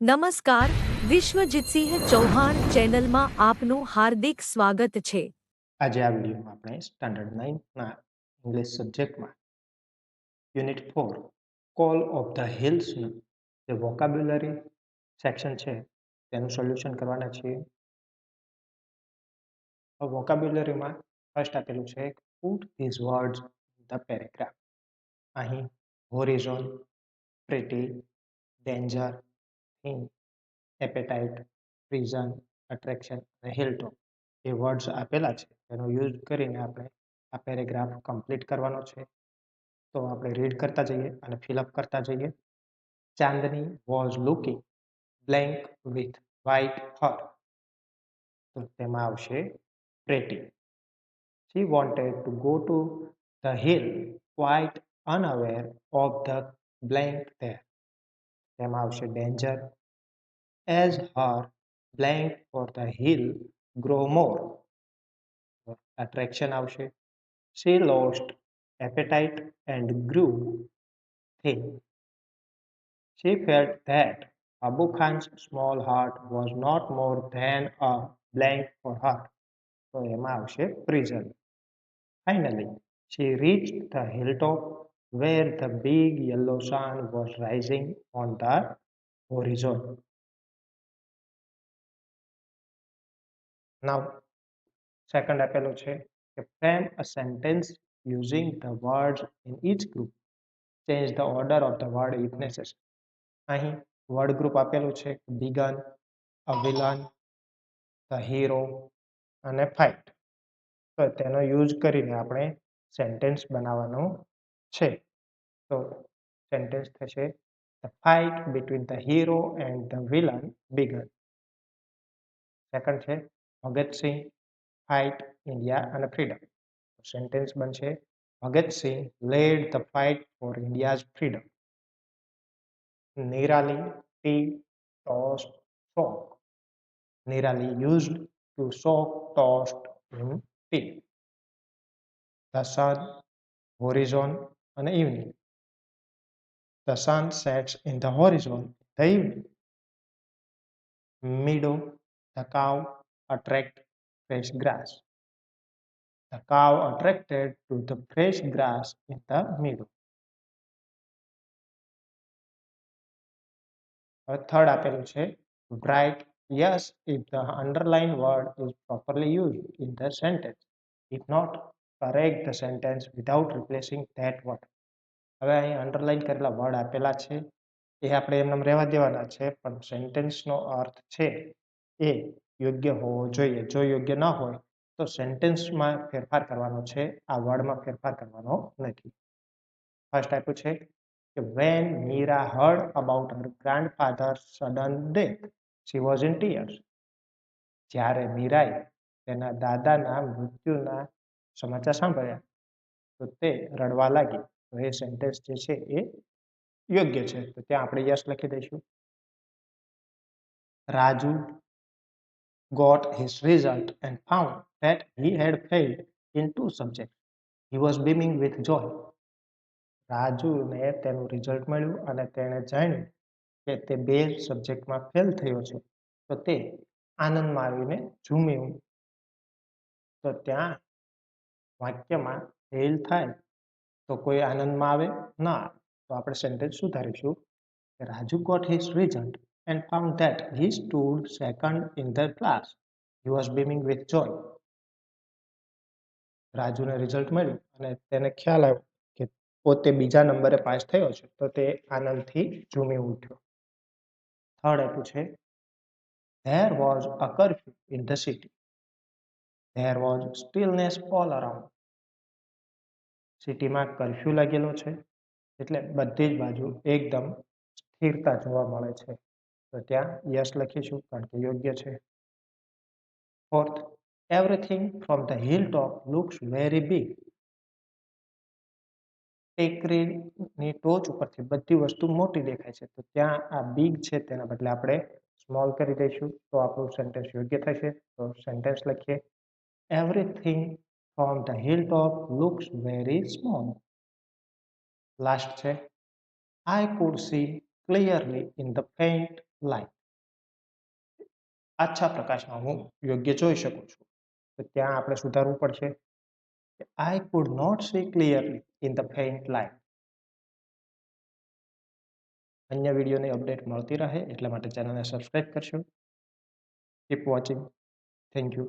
નમસ્કાર, વિશ્વજીતસિંહ ચૌહાણ ચેનલમાં આપનું હાર્દિક સ્વાગત છે. આજે આ વિડીયોમાં આપણે સ્ટાન્ડર્ડ 9ના ઇંગ્લિશ સબ્જેક્ટમાં યુનિટ 4 કોલ ઓફ ધ હિલ્સનું જે વોકાબ્યુલરી સેક્શન છે તેનું સોલ્યુશન કરવાના છીએ. વોકાબ્યુલરીમાં ફર્સ્ટ આપેલું છે put these words in the paragraph. અહીં horizon, pretty, danger, thing, appetite, prison, attraction અને હિલટોપ એ વર્ડ્સ આપેલા છે તેનો યુઝ કરીને આપણે આ પેરેગ્રાફ કમ્પ્લીટ કરવાનો છે. તો આપણે રીડ કરતા જઈએ અને ફિલઅપ કરતા જઈએ. Chandni was looking blank with white her. તો તેમાં આવશે pretty. She wanted to go to the hill quite unaware of the blank there. તેમાં આવશે danger. As her blank for the hill grow more. Attraction આવશે. She lost appetite and grew thin. She felt that Abu Khan's small heart was not more than a blank for her. So એમાં આવશે prison. Finally, she reached the hilltop where the big yellow sun was rising on the horizon. Now, second આપેલું છે કે frame a sentence using the words in each group. Change the order of the word if necessary. અહીં word group આપેલું છે began, a villain, the hero અને fight. તો તેનો use કરીને આપણે સેન્ટેન્સ બનાવવાનું છે. તો સેન્ટેન્સ થશે the fight between the hero and the villain began. Second છે ભગતસિંહ ફાઇટ ઇન્ડિયા અને ફ્રીડમ. સેન્ટેન્સ બનશે Bhagat Singh lead the fight for India's freedom. Nirali tea toast soak. Nirali used to soak toast in tea. The sun, horizon and evening. The sun sets in the horizon in the evening. Meadow, the cow attract fresh grass. The cow attracted to the fresh grass in the meadow. Third આપેલું છે write yes if the underlined word is properly used in the sentence. If not, correct the sentence without replacing that word. હવે અહીં underline કરેલા word આપેલા છે એ આપણે એમને રહેવા દેવાના છે, પણ સેન્ટેન્સનો અર્થ છે એ યોગ્ય હોવો જોઈએ. જો યોગ્ય ન હોય તો સેન્ટેન્સમાં ફેરફાર કરવાનો છે, આ વર્ડમાં ફેરફાર કરવાનો નથી. ફર્સ્ટ આપ્યું છે કે when Meera heard about her grandfather's sudden death, she was in tears. જ્યારે મીરાએ તેના દાદાના મૃત્યુના સમાચાર સાંભળ્યા તો તે રડવા લાગી. તો એ સેન્ટેન્સ જે છે એ યોગ્ય છે, તો ત્યાં આપણે યસ લખી દઈશું. Raju got his result and found that he had failed in two subjects. He was beaming with joy. રાજુને તેનું રિઝલ્ટ મળ્યું અને તેણે જાણ્યું કે તે બે સબ્જેક્ટમાં ફેલ થયો છે, તો તે આનંદમાં આવીને ઝૂમ્યું. તો ત્યાં વાક્યમાં ફેલ થાય તો કોઈ આનંદમાં આવે ના, તો આપણે સેન્ટેન્સ સુધારીશું. Raju got his result and found that he stood second in the class. He was beaming with joy. રાજુને રિઝલ્ટ મળ્યું અને તેને ખ્યાલ આવ્યો કે પોતે બીજા નંબરે પાસ થયો છે, તો તે આનંદથી ઝૂમી ઉઠ્યો. થર્ડ આપ્યું છે there was a curfew in the city. There was stillness all around. સિટીમાં કર્ફ્યુ લાગેલો છે એટલે બધી જ બાજુ એકદમ સ્થિરતા જોવા મળે છે, તો ત્યાં યસ લખીશું કારણ કે યોગ્ય છે. Fourth, everything from the hilltop looks very big. ટેકરીની ટોચ ઉપરથી બધી વસ્તુ મોટી દેખાય છે, તો ત્યાં આ બિગ છે તેના બદલે આપણે સ્મોલ કરી દઈશું, તો આપણું સેન્ટેન્સ યોગ્ય થશે. તો સેન્ટેન્સ લખીએ everything from the hilltop looks very small. Last છે I could see clearly in the faint light. આછા પ્રકાશમાં હું યોગ્ય જોઈ શકું છું. તો ત્યાં આપણે સુધારવું પડશે. I could not see clearly in the faint light. અન્ય વિડીયોની અપડેટ મળતી રહે એટલા માટે ચેનલને સબસ્ક્રાઇબ કરશો. Keep watching. Thank you.